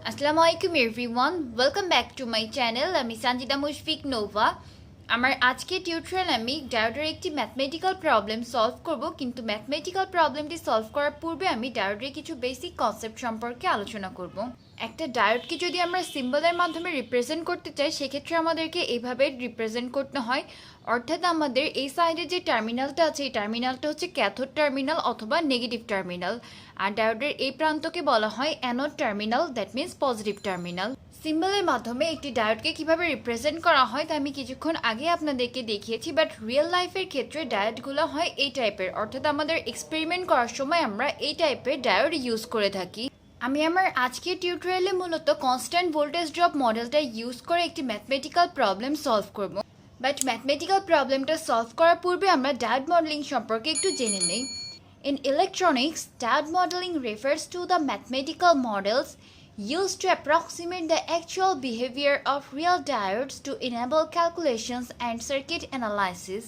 Assalamualaikum everyone, welcome back to my channel. আমি Sunjida Nova. আমার আজকে টিউটোরিয়াল আমি ডায়োডের একটি ম্যাথমেটিক্যাল প্রবলেম সলভ করব, কিন্তু ম্যাথমেটিক্যাল প্রবলেমটি সলভ করার পূর্বে আমি ডায়োডের কিছু বেসিক কনসেপ্ট সম্পর্কে আলোচনা করব। একটা ডায়োডকে যদি আমরা সিম্বলের মাধ্যমে রিপ্রেজেন্ট করতে চাই, সেক্ষেত্রে আমাদেরকে এইভাবে রিপ্রেজেন্ট করতে হয়। অর্থাৎ আমাদের এই সাইডে যে টার্মিনালটা আছে, এই টার্মিনালটা হচ্ছে ক্যাথোড টার্মিনাল অথবা নেগেটিভ টার্মিনাল, আর ডায়োডের এই প্রান্তকে বলা হয় anode terminal, that means positive terminal. সিম্বলের মাধ্যমে একটি ডায়োডকে কিভাবে রিপ্রেজেন্ট করা হয় তা আমি কিছুক্ষণ আগে আপনাদেরকে দেখিয়েছি, বাট রিয়েল লাইফের ক্ষেত্রে ডায়োডগুলো হয় এই টাইপের। অর্থাৎ আমাদের এক্সপেরিমেন্ট করার সময় আমরা এই টাইপের ডায়োড ইউজ করে থাকি। আমি আমার আজকের টিউটোরিয়ালে মূলত কনস্ট্যান্ট ভোল্টেজ ড্রপ মডেলটা ইউজ করে একটি ম্যাথমেটিক্যাল প্রবলেম সলভ করব। বাট ম্যাথমেটিক্যাল প্রবলেমটা সলভ করার পূর্বে আমরা ডায়োড মডেলিং সম্পর্কে একটু জেনে নেই। In electronics, diode modeling refers to the mathematical models used to approximate the actual behavior of real diodes to enable calculations and circuit analysis.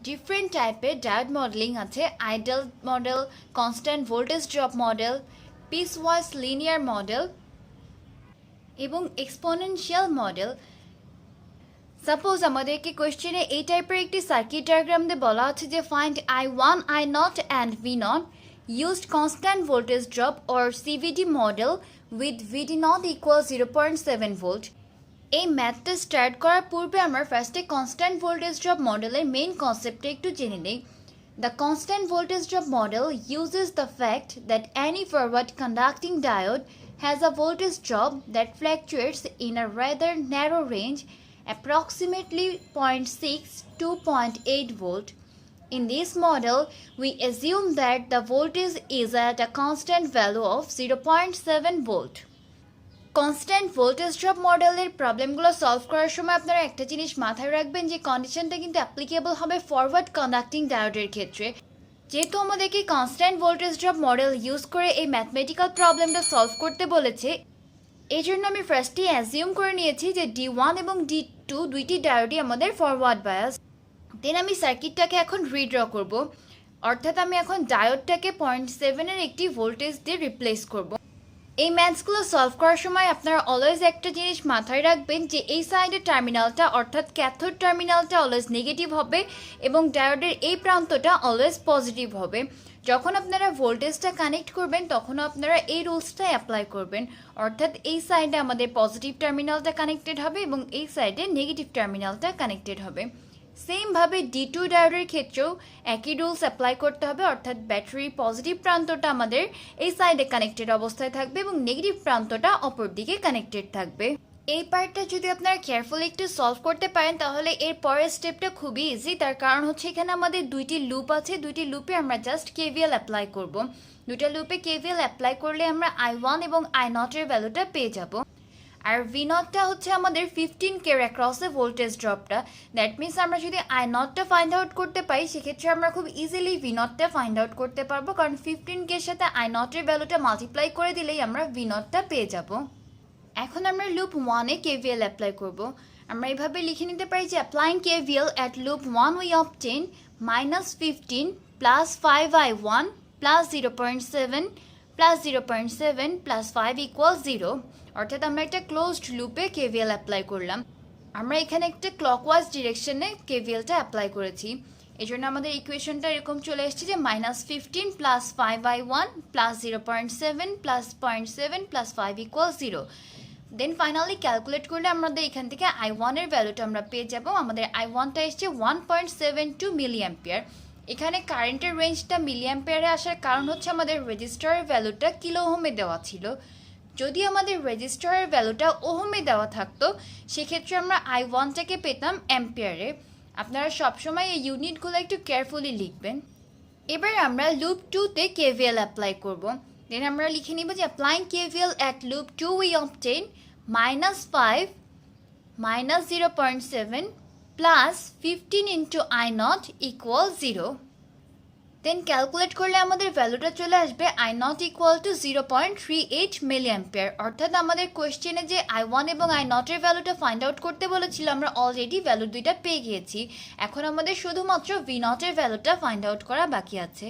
Different type diode modeling আছে ideal model, constant voltage drop model, piecewise linear model এবং exponential model. Suppose আমাদেরকে কোয়েশ্চেনে এই টাইপের একটি circuit diagram দিয়ে বলা আছে যে find I1, I0 and V0 used constant voltage drop or CVD model with VD0 equals 0.7 volt. এই ম্যাথটা স্টার্ট করার পূর্বে আমরা ফার্স্টে কনস্ট্যান্ট ভোল্টেজ ড্রপ মডেলের মেইন কনসেপ্টটা একটু জেনে নেই। The constant voltage drop model uses the fact that any forward conducting diode has a voltage drop that fluctuates in a rather narrow range, approximately 0.6 to 0.8 volt. In this model, we assume that the voltage is at a constant value of 0.7 volt. Constant voltage drop মডেলের প্রবলেমগুলো solve করার সময় আপনারা একটা জিনিস মাথায় রাখবেন যে কন্ডিশনটা কিন্তু অ্যাপ্লিকেবল হবে ফরওয়ার্ড কন্ডাক্টিং ডায়োডের ক্ষেত্রে। যেহেতু আমাদেরকে constant voltage drop model use করে এই ম্যাথমেটিক্যাল প্রবলেমটা সলভ করতে বলেছে, এই জন্য আমি ফার্স্টে অ্যাজিউম করে নিয়েছি যে D1 এবং D2 দুইটি ডায়োডই আমাদের ফরওয়ার্ড বায়াস। দেন আমি সার্কিটটাকে এখন রিড্র করব, অর্থাৎ আমি এখন ডায়োডটাকে 0.7 একটি ভোল্টেজ দিয়ে রিপ্লেস করব। এই ম্যাথসগুলো সলভ করার সময় আপনারা অলওয়েজ একটা জিনিস মাথায় রাখবেন যে এই সাইডের টার্মিনালটা অর্থাৎ ক্যাথোড টার্মিনালটা অলওয়েজ নেগেটিভ হবে এবং ডায়োডের এই প্রান্তটা অলওয়েজ পজিটিভ হবে। যখন আপনারা ভোল্টেজটা কানেক্ট করবেন তখনও আপনারা এই রুলসটা অ্যাপ্লাই করবেন, অর্থাৎ এই সাইডে আমাদের পজিটিভ টার্মিনালটা কানেক্টেড হবে এবং এই সাইডে নেগেটিভ টার্মিনালটা কানেক্টেড হবে। সেমভাবে D2 ডায়োডের ক্ষেত্রেও একই রুলস অ্যাপ্লাই করতে হবে, অর্থাৎ ব্যাটারির পজিটিভ প্রান্তটা আমাদের এই সাইডে কানেক্টেড অবস্থায় থাকবে এবং নেগেটিভ প্রান্তটা অপর দিকে কানেক্টেড থাকবে। এই পার্টটা যদি আপনারা কেয়ারফুলি একটু সলভ করতে পারেন তাহলে এর পরের স্টেপটা খুবই ইজি। তার কারণ হচ্ছে এখানে আমাদের দুইটি লুপ আছে, দুইটি লুপে আমরা জাস্ট KVL অ্যাপ্লাই করব। দুইটা লুপে KVL অ্যাপ্লাই করলে আমরা I1 এবং I0 এর ভ্যালুটা পেয়ে যাব। আর V0টা হচ্ছে আমাদের 15K অ্যাক্রসে ভোল্টেজ ড্রপটা। দ্যাট মিনস আমরা যদি I0টা ফাইন্ড আউট করতে পারি সেক্ষেত্রে আমরা খুব ইজিলি V0টা ফাইন্ড আউট করতে পারবো, কারণ 15K এর সাথে I0 এর ভ্যালুটা মাল্টিপ্লাই করে দিলেই আমরা V0টা পেয়ে যাব। এখন আমরা লুপ 1-এ KVL অ্যাপ্লাই করব। আমরা এইভাবে লিখে নিতে পারি যে applying KVL at loop 1 we obtain -15 plus 5I1 plus 0.7 plus 0.7 plus 5 equals 0। অর্থাৎ আমরা একটা ক্লোজড লুপে KVL অ্যাপ্লাই করলাম। আমরা এখানে একটা ক্লকওয়াইজ ডিরেকশনে KVLটা অ্যাপ্লাই করেছি, এই জন্য আমাদের ইকুয়েশনটা এরকম চলে এসেছে যে -15 plus 5I1 plus 0.7 plus 0.7 plus 5 equals 0। Then finally calculate করলে আমাদের এখান থেকে I1 এর ভ্যালুটা আমরা পেয়ে যাব। আমাদের I1টা এসছে 1.72 মিলি অ্যাম্পিয়ার। এখানে কারেন্টের রেঞ্জটা মিলি অ্যাম্পিয়ারে আসার কারণ হচ্ছে আমাদের রেজিস্টারের ভ্যালুটা কিলো ওহমে দেওয়া ছিল। যদি আমাদের রেজিস্টারের ভ্যালুটা ওহমে দেওয়া থাকতো সেক্ষেত্রে আমরা I1টাকে পেতাম অ্যাম্পিয়ারে। আপনারা সবসময় এই ইউনিটগুলো একটু কেয়ারফুলি লিখবেন। এবার আমরা লুপ 2-তে KVL অ্যাপ্লাই করব। দেন আমরা লিখে নিব যে applying KVL at loop 2 we obtain -5 -0.7 plus 15 into I0 equals 0। Then calculate করলে আমাদের ভ্যালুটা চলে আসবে I0 equal to 0.38 milli ampere. অর্থাৎ আমাদের কোয়েশ্চেনে যে I1 এবং I0 এর ভ্যালুটা ফাইন্ড আউট করতে বলেছিল আমরা অলরেডি ভ্যালু দুইটা পেয়ে গিয়েছি। এখন আমাদের শুধুমাত্র V0 এর ভ্যালুটা ফাইন্ড আউট করা বাকি আছে।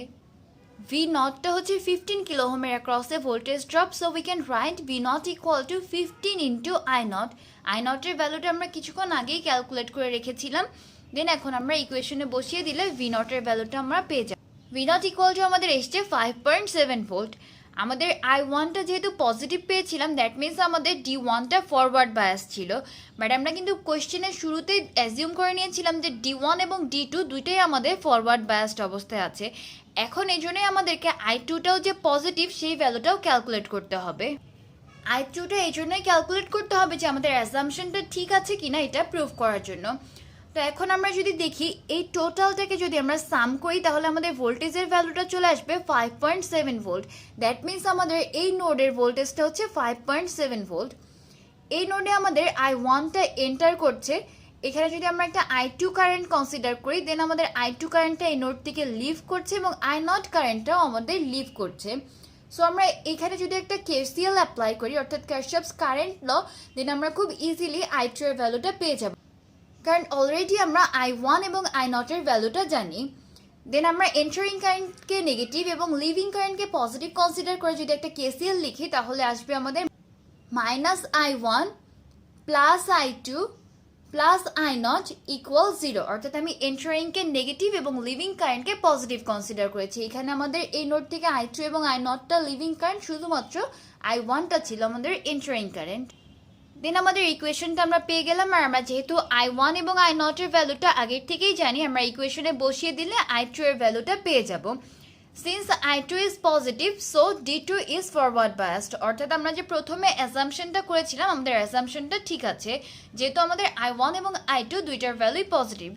V নটটা হচ্ছে 15 কিলো ওহমের অ্যাক্রসে voltage drop, so we can write V not equal to 15 into I not. I নটের ভ্যালুটা আমরা কিছুক্ষণ আগেই ক্যালকুলেট করে রেখেছিলাম, দেন এখন আমরা ইকুয়েশনে বসিয়ে দিলে V নটের ভ্যালুটা আমরা পেয়ে যাব। V নট ইকুয়াল টু আমাদের এসছে 5.7 ভোল্ট। আমাদের I1টা যেহেতু পজিটিভ পেয়েছিলাম, দ্যাট মিনস আমাদের D1টা ফরওয়ার্ড বায়াস ছিল, বাট আমরা কিন্তু কোয়েশ্চেনের শুরুতেই অ্যাজিউম করে নিয়েছিলাম যে D1 এবং D2 দুইটাই আমাদের ফরওয়ার্ড বায়াসড অবস্থায় আছে। এখন এই জন্যই আমাদেরকে I2টাও যে পজিটিভ সেই ভ্যালুটাও ক্যালকুলেট করতে হবে। I2টা এই জন্যই ক্যালকুলেট করতে হবে যে আমাদের অ্যাজাম্পশনটা ঠিক আছে কিনা এটা প্রুভ করার জন্য। তো এখন আমরা যদি দেখি এই টোটালটাকে যদি আমরা সাম করি তাহলে আমাদের ভোল্টেজের ভ্যালুটা চলে আসবে 5.7 ভোল্ট। দ্যাট মিনস আমাদের এই নোডের ভোল্টেজটা হচ্ছে 5.7 ভোল্ট। এই নোডে আমাদের I1টা এন্টার করছে, এখানে যদি আমরা একটা I2 কারেন্ট কনসিডার করি দেন আমাদের I2 কারেন্টটা এই নোড থেকে লিভ করছে এবং I নট কারেন্টটাও আমাদের লিভ করছে। সো আমরা এখানে যদি একটা KCL অ্যাপ্লাই করি অর্থাৎ কারশফস কারেন্ট ল, দেন আমরা খুব ইজিলি I2 এর ভ্যালুটা পেয়ে যাব, কারণ অলরেডি আমরা I1 এবং I নটের ভ্যালুটা জানি। দেন আমরা এন্টারিং কারেন্টকে নেগেটিভ এবং লিভিং কারেন্টকে পজিটিভ কনসিডার করে যদি একটা KCL লিখি তাহলে আসবে আমাদের -I1 plus I2 plus I not equal 0, অর্থাৎ আমি এন্টারিংকে নেগেটিভ এবং লিভিং কারেন্টকে পজিটিভ কনসিডার করেছি। এখানে আমাদের এই নোড থেকে I2 এবং I নটটা লিভিং কারেন্ট, শুধুমাত্র I1টা ছিল আমাদের এন্টারিং কারেন্ট। দেন আমাদের ইকুয়েশনটা আমরা পেয়ে গেলাম, আর আমরা যেহেতু I1 এবং I নটের ভ্যালুটা আগের থেকেই জানি, আমরা ইকুয়েশনে বসিয়ে দিলে I2 এর ভ্যালুটা পেয়ে যাব। Since I2 is positive so D2 is forward biased, অর্থাৎ আমরা যে প্রথমে অ্যাজাম্পশনটা করেছিলাম আমাদের অ্যাজাম্পশনটা ঠিক আছে, যেহেতু আমাদের I1 এবং I2 দুইটার ভ্যালুই পজিটিভ।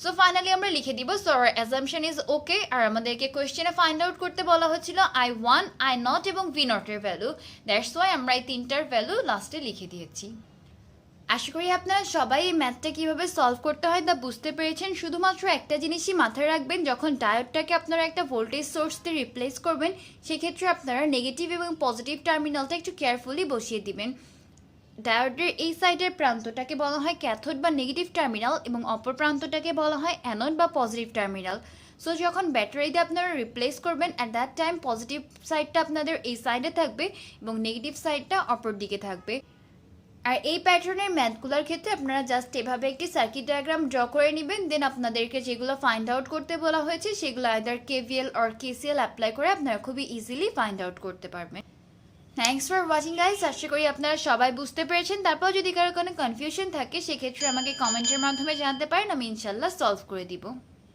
সো ফাইনালি আমরা লিখে দিব so our assumption is okay. আর আমাদেরকে কোয়েশ্চেনে ফাইন্ড আউট করতে বলা হয়েছিল I1, I নট এবং V নটের ভ্যালু, দ্যাটস ওয়াই আমরা এই তিনটার ভ্যালু লাস্টে লিখে দিয়েছি। আশা করি আপনারা সবাই এই ম্যাথটা কীভাবে সলভ করতে হয় তা বুঝতে পেরেছেন। শুধুমাত্র একটা জিনিসই মাথায় রাখবেন, যখন ডায়োডটাকে আপনারা একটা ভোল্টেজ সোর্স দিয়ে রিপ্লেস করবেন সেক্ষেত্রে আপনারা নেগেটিভ এবং পজিটিভ টার্মিনালটা একটু কেয়ারফুলি বসিয়ে দিবেন। ডায়োডের এই সাইডের প্রান্তটাকে বলা হয় ক্যাথোড বা নেগেটিভ টার্মিনাল এবং অপর প্রান্তটাকে বলা হয় অ্যানোড বা পজিটিভ টার্মিনাল। সো যখন ব্যাটারি দিয়ে আপনারা রিপ্লেস করবেন অ্যাট দ্যাট টাইম পজিটিভ সাইডটা আপনাদের এই সাইডে থাকবে এবং নেগেটিভ সাইডটা অপর দিকে থাকবে। আর এই প্যাটার্নের ম্যাথগুলোর ক্ষেত্রে আপনারা জাস্ট এভাবে একটি সার্কিট ডায়াগ্রাম ড্র করে নেবেন, দেন আপনাদেরকে যেগুলো ফাইন্ড আউট করতে বলা হয়েছে সেগুলো either KVL or KCL apply করে আপনারা খুবই ইজিলি ফাইন্ড আউট করতে পারবেন। থ্যাংকস ফর ওয়াচিং গাইস, আশা করি আপনারা সবাই বুঝতে পেরেছেন। তারপর যদি কারো কোনো কনফিউশন থাকে সেক্ষেত্রে আমাকে কমেন্টের মাধ্যমে জানাতে পারেন, আমি ইনশাল্লাহ সলভ করে দিব।